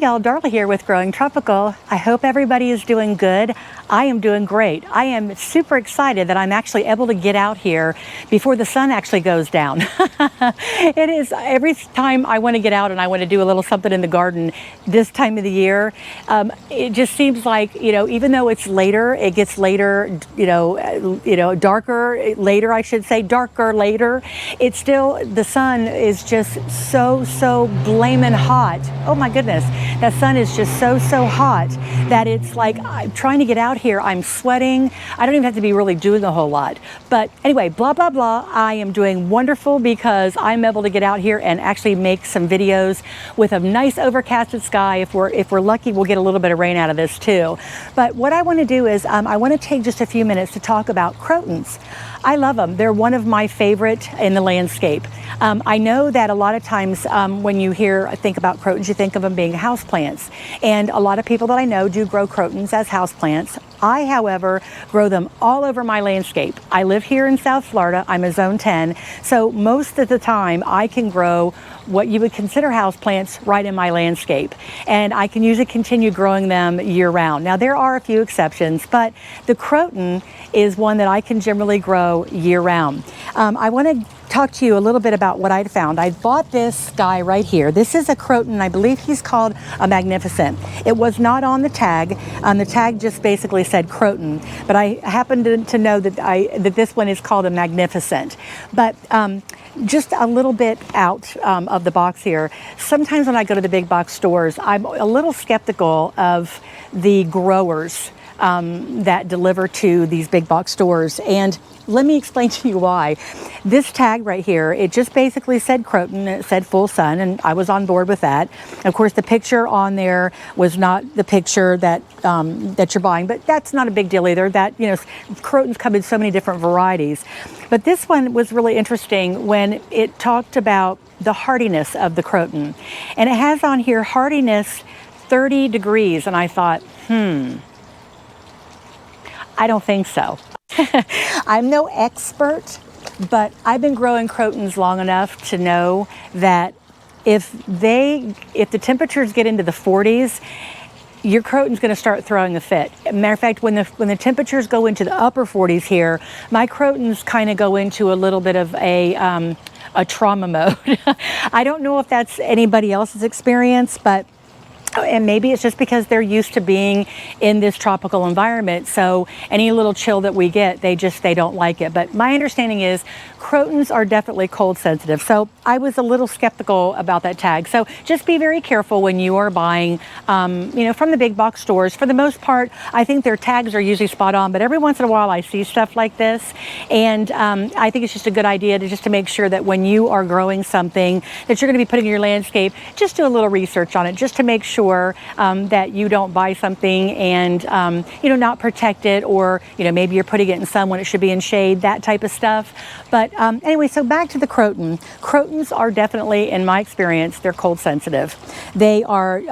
y'all, Darla here with Growing Tropical. I hope everybody is doing good. I am doing great. I am super excited that I'm actually able to get out here before the sun actually goes down. It is every time I want to get out and I want to do a little something in the garden this time of the year. It just seems like, even though it's later, it gets later, darker later, I should say, darker later. It's still, the sun is just so blaming hot. Oh my goodness, that sun is just so hot that it's like I'm trying to get out here. I'm sweating. I don't even have to be really doing a whole lot. But anyway, blah, blah, blah. I am doing wonderful because I'm able to get out here and actually make some videos with a nice overcasted sky. If we're lucky, we'll get a little bit of rain out of this too. But what I want to do is I want to take just a few minutes to talk about crotons. I love them. They're one of my favorite in the landscape. I know that a lot of times when you think about crotons, you think of them being houseplants. And a lot of people that I know do grow crotons as houseplants. I, however, grow them all over my landscape. I live here in South Florida. I'm a Zone 10. So most of the time I can grow what you would consider houseplants right in my landscape. And I can usually continue growing them year round. Now there are a few exceptions, but the croton is one that I can generally grow year round. I want to talk to you a little bit about what I'd found. I bought this guy right here. This is a croton. I believe he's called a magnificent. It was not on the tag. The tag just basically said croton, but I happened to know that this one is called a magnificent. But just a little bit out of the box here. Sometimes when I go to the big box stores, I'm a little skeptical of the growers that deliver to these big box stores. And let me explain to you why. This tag right here, it just basically said croton, it said full sun, and I was on board with that. Of course, the picture on there was not the picture that that you're buying, but that's not a big deal either. That, crotons come in so many different varieties. But this one was really interesting when it talked about the hardiness of the croton. And it has on here hardiness 30 degrees, and I thought, I don't think so. I'm no expert, but I've been growing crotons long enough to know that if the temperatures get into the 40s, your croton's going to start throwing a fit. Matter of fact, when the temperatures go into the upper 40s here, my crotons kind of go into a little bit of a trauma mode. I don't know if that's anybody else's experience, and maybe it's just because they're used to being in this tropical environment. So any little chill that we get, they don't like it. But my understanding is crotons are definitely cold sensitive. So I was a little skeptical about that tag. So just be very careful when you are buying, from the big box stores. For the most part, I think their tags are usually spot on. But every once in a while, I see stuff like this, and I think it's just a good idea to make sure that when you are growing something that you're going to be putting in your landscape, just do a little research on it, just to make sure that you don't buy something and not protect it, or maybe you're putting it in sun when it should be in shade, that type of stuff. But anyway, so back to the croton. Crotons are definitely, in my experience, they're cold sensitive. They are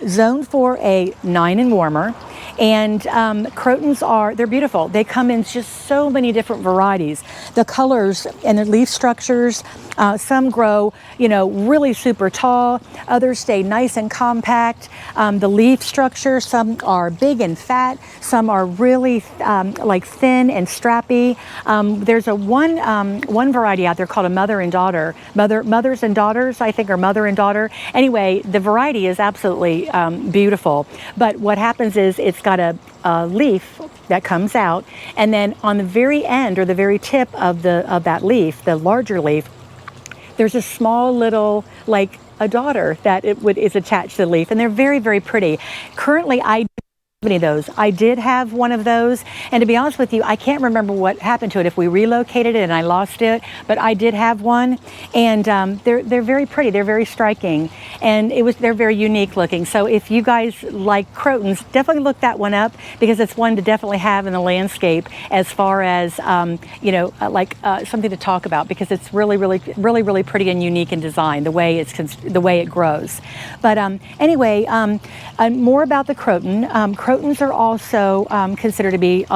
zoned for a 9 and warmer. And crotons they're beautiful. They come in just so many different varieties. The colors and the leaf structures, some grow, really super tall. Others stay nice and compact. The leaf structure, some are big and fat. Some are really like thin and strappy. There's one variety out there called a mother and daughter. Mothers and daughters, I think, or mother and daughter. Anyway, the variety is absolutely beautiful. But what happens is it's got a leaf that comes out, and then on the very end, or the very tip of that leaf, the larger leaf, there's a small little, like a daughter that is attached to the leaf, and they're very, very pretty. Currently, I any of those. I did have one of those, and to be honest with you, I can't remember what happened to it, if we relocated it and I lost it, but I did have one, and they're very pretty, they're very striking, and they're very unique looking. So if you guys like crotons, definitely look that one up, because it's one to definitely have in the landscape as far as something to talk about, because it's really pretty and unique in design, the way it grows. But anyway, more about the croton. Crotons are also considered to be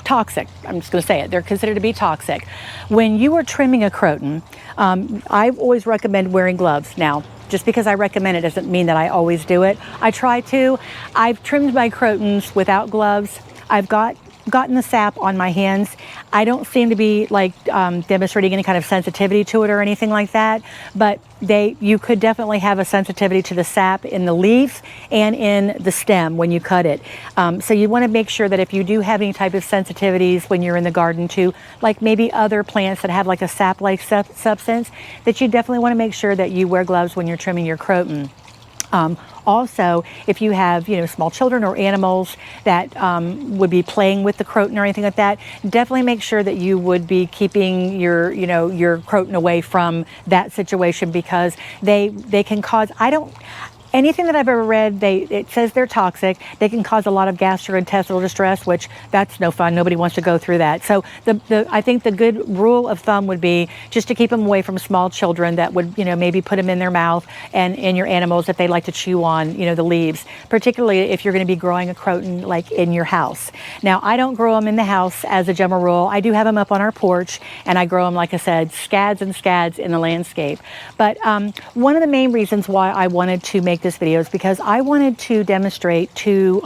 toxic. I'm just going to say it. They're considered to be toxic. When you are trimming a croton, I always recommend wearing gloves. Now, just because I recommend it doesn't mean that I always do it. I try to. I've trimmed my crotons without gloves. I've gotten the sap on my hands. I don't seem to be like demonstrating any kind of sensitivity to it or anything like that, but you could definitely have a sensitivity to the sap in the leaf and in the stem when you cut it. So you want to make sure that if you do have any type of sensitivities when you're in the garden to like maybe other plants that have like a sap-like substance, that you definitely want to make sure that you wear gloves when you're trimming your croton. Also, if you have, small children or animals that would be playing with the croton or anything like that, definitely make sure that you would be keeping your croton away from that situation, because they can cause, anything that I've ever read, it says they're toxic. They can cause a lot of gastrointestinal distress, which that's no fun. Nobody wants to go through that. So I think the good rule of thumb would be just to keep them away from small children that would, maybe put them in their mouth, and in your animals if they like to chew on, the leaves, particularly if you're going to be growing a croton like in your house. Now, I don't grow them in the house as a general rule. I do have them up on our porch, and I grow them, like I said, scads and scads in the landscape. But one of the main reasons why I wanted to make this video is because I wanted to demonstrate to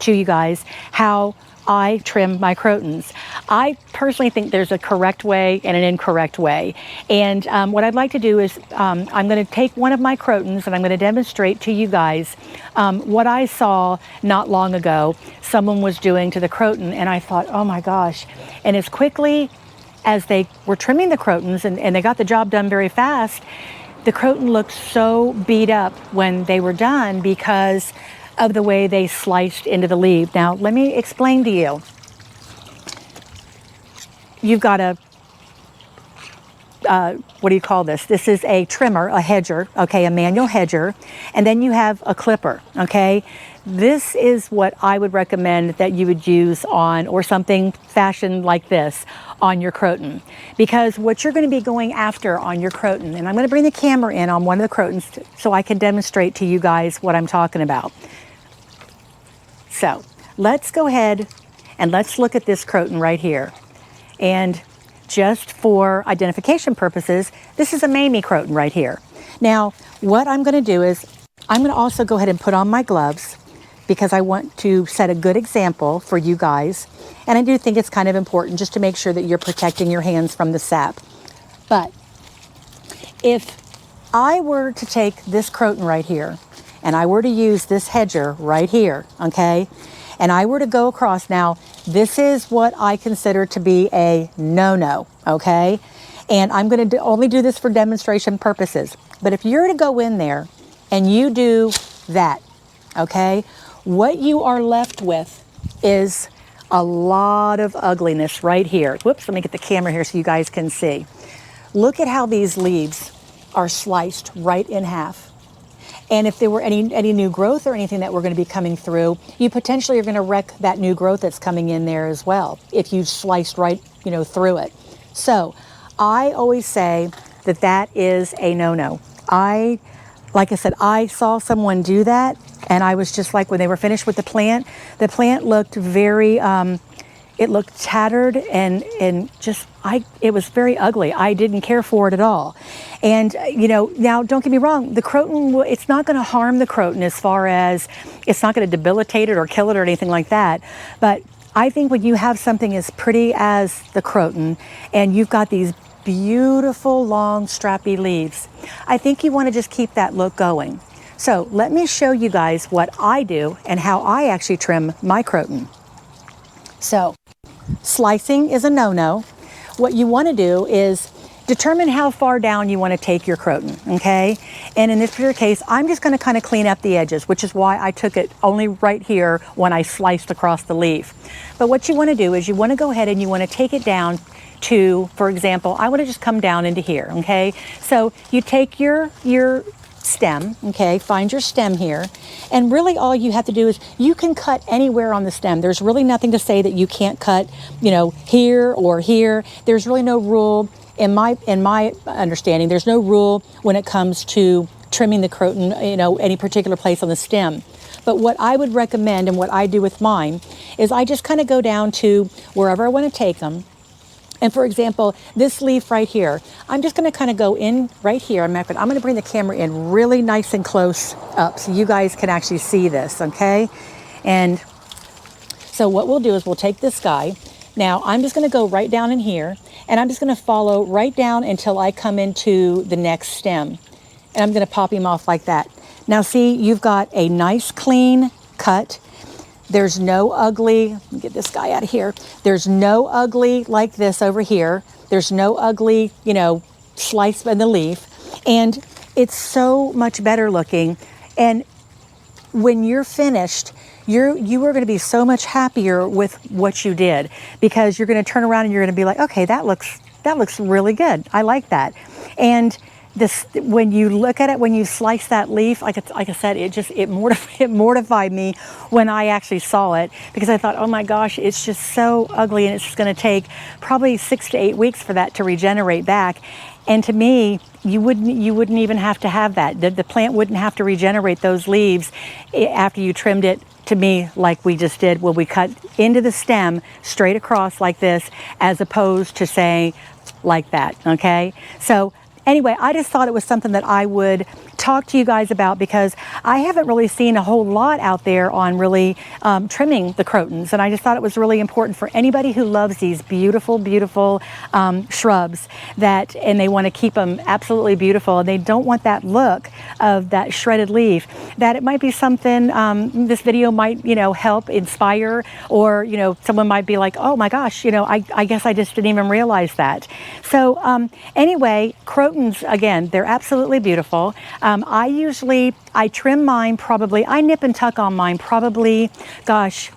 you guys how I trim my crotons. I personally think there's a correct way and an incorrect way. And what I'd like to do is I'm going to take one of my crotons and I'm going to demonstrate to you guys what I saw not long ago someone was doing to the croton. And I thought, oh my gosh. And as quickly as they were trimming the crotons and they got the job done very fast, the croton looked so beat up when they were done because of the way they sliced into the leaf. Now, let me explain to you. You've got a, what do you call this? This is a trimmer, a hedger, okay, a manual hedger, and then you have a clipper, okay? This is what I would recommend that you would use on, or something fashioned like this, on your croton. Because what you're going to be going after on your croton, and I'm going to bring the camera in on one of the crotons so I can demonstrate to you guys what I'm talking about. So let's go ahead and let's look at this croton right here. And just for identification purposes, this is a Mamie croton right here. Now, what I'm going to do is I'm going to also go ahead and put on my gloves, because I want to set a good example for you guys. And I do think it's kind of important just to make sure that you're protecting your hands from the sap. But if I were to take this croton right here, and I were to use this hedger right here, okay, and I were to go across, now, this is what I consider to be a no-no, okay? And I'm going to only do this for demonstration purposes. But if you're to go in there and you do that, okay, what you are left with is a lot of ugliness right here. Whoops, let me get the camera here so you guys can see. Look at how these leaves are sliced right in half. And if there were any new growth or anything that were going to be coming through, you potentially are going to wreck that new growth that's coming in there as well, if you sliced right, through it. So I always say that that is a no-no. Like I said, I saw someone do that, and I was just like, when they were finished with the plant looked very, it looked tattered and just, it was very ugly. I didn't care for it at all. And, now don't get me wrong, the croton, it's not going to harm the croton as far as, it's not going to debilitate it or kill it or anything like that. But I think when you have something as pretty as the croton, and you've got these beautiful long strappy leaves, I think you want to just keep that look going. So let me show you guys what I do and how I actually trim my croton. So slicing is a no-no. What you want to do is determine how far down you want to take your croton, okay? And in this particular case, I'm just going to kind of clean up the edges, which is why I took it only right here when I sliced across the leaf. But what you want to do is you want to go ahead and you want to take it down to, for example, I want to just come down into here, okay? So you take your stem, okay, find your stem here, and really all you have to do is you can cut anywhere on the stem. There's really nothing to say that you can't cut, here or here. There's really no rule, in my understanding, there's no rule when it comes to trimming the croton, any particular place on the stem. But what I would recommend, and what I do with mine, is I just kind of go down to wherever I want to take them. And for example, this leaf right here, I'm just going to kind of go in right here. I'm going to bring the camera in really nice and close up so you guys can actually see this, okay? And so what we'll do is we'll take this guy. Now I'm just going to go right down in here, and I'm just going to follow right down until I come into the next stem. And I'm going to pop him off like that. Now see, you've got a nice clean cut. There's no ugly, let me get this guy out of here. There's no ugly like this over here. There's no ugly, you know, slice in the leaf. And it's so much better looking. And when you're finished, you are going to be so much happier with what you did, because you're going to turn around and you're going to be like, okay, that looks really good. I like that. And this, when you look at it, when you slice that leaf, like I said, it mortified me when I actually saw it, because I thought, oh my gosh, it's just so ugly, and it's just going to take probably 6 to 8 weeks for that to regenerate back. And to me, you wouldn't even have to have that. The plant wouldn't have to regenerate those leaves after you trimmed it, to me, like we just did, where we cut into the stem straight across like this, as opposed to say like that, okay? So anyway, I just thought it was something that I would talk to you guys about, because I haven't really seen a whole lot out there on really trimming the crotons, and I just thought it was really important for anybody who loves these beautiful, beautiful shrubs, and they want to keep them absolutely beautiful, and they don't want that look of that shredded leaf, that it might be something this video might, you know, help inspire, or, you know, someone might be like, oh my gosh, you know, I guess I just didn't even realize that. So anyway, crotons, again, they're absolutely beautiful. I trim mine probably, I nip and tuck on mine probably, gosh,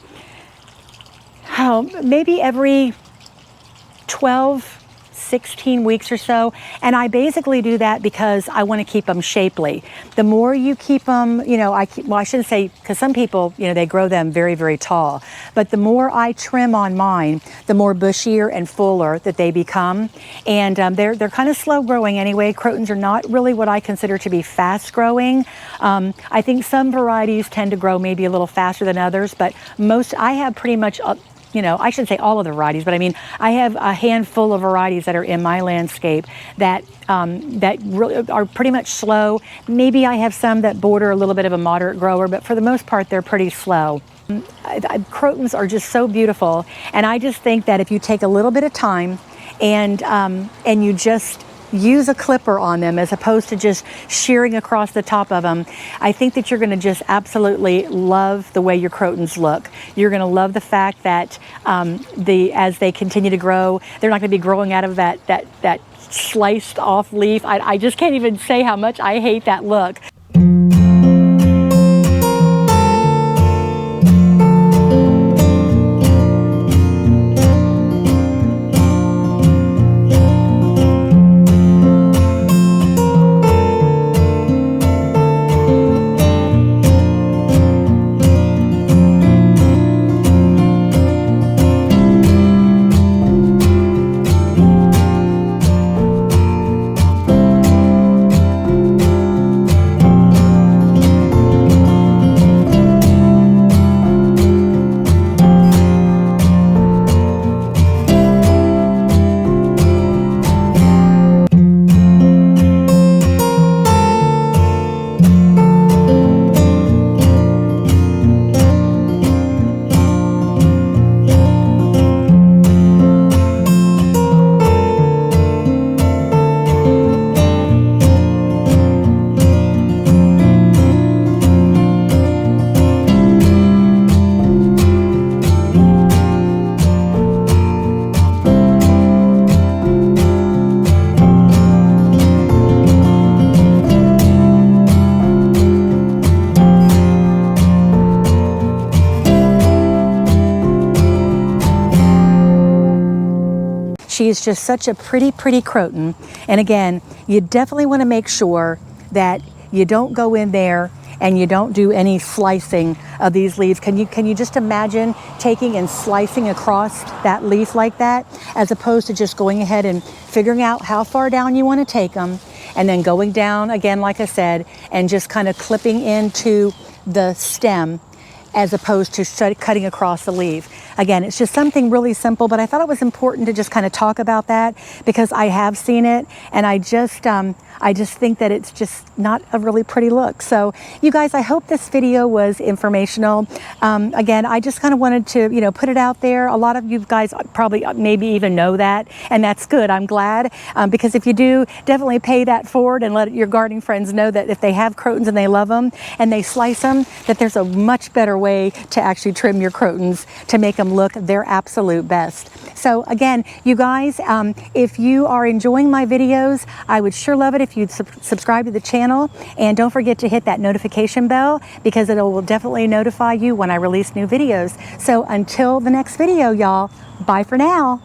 maybe every 12, 16 weeks or so. And I basically do that because I want to keep them shapely. The more you keep them, you know, well, I shouldn't say, because some people, you know, they grow them very, very tall. But the more I trim on mine, the more bushier and fuller that they become. And they're kind of slow growing anyway. Crotons are not really what I consider to be fast growing. I think some varieties tend to grow maybe a little faster than others, but I have pretty much you know, I shouldn't say all of the varieties, but I mean, I have a handful of varieties that are in my landscape that really are pretty much slow. Maybe I have some that border a little bit of a moderate grower, but for the most part, they're pretty slow. Crotons are just so beautiful, and I just think that if you take a little bit of time and you just use a clipper on them as opposed to just shearing across the top of them, I think that you're going to just absolutely love the way your crotons look. You're going to love the fact that as they continue to grow, they're not going to be growing out of that sliced off leaf. I just can't even say how much I hate that look. She is just such a pretty, pretty croton. And again, you definitely want to make sure that you don't go in there and you don't do any slicing of these leaves. Can you just imagine taking and slicing across that leaf like that, as opposed to just going ahead and figuring out how far down you want to take them, and then going down again, like I said, and just kind of clipping into the stem. as opposed to cutting across the leaf. Again, it's just something really simple, but I thought it was important to just kind of talk about that because I have seen it, and I just think that it's just not a really pretty look. So you guys, I hope this video was informational. Again, I just kind of wanted to, you know, put it out there. A lot of you guys probably maybe even know that, and that's good. I'm glad, because if you do, definitely pay that forward and let your gardening friends know that if they have crotons and they love them and they slice them, that there's a much better way to actually trim your crotons to make them look their absolute best. So again, you guys, if you are enjoying my videos, I would sure love it if you'd subscribe to the channel, and don't forget to hit that notification bell because it will definitely notify you when I release new videos. So until the next video, y'all, bye for now.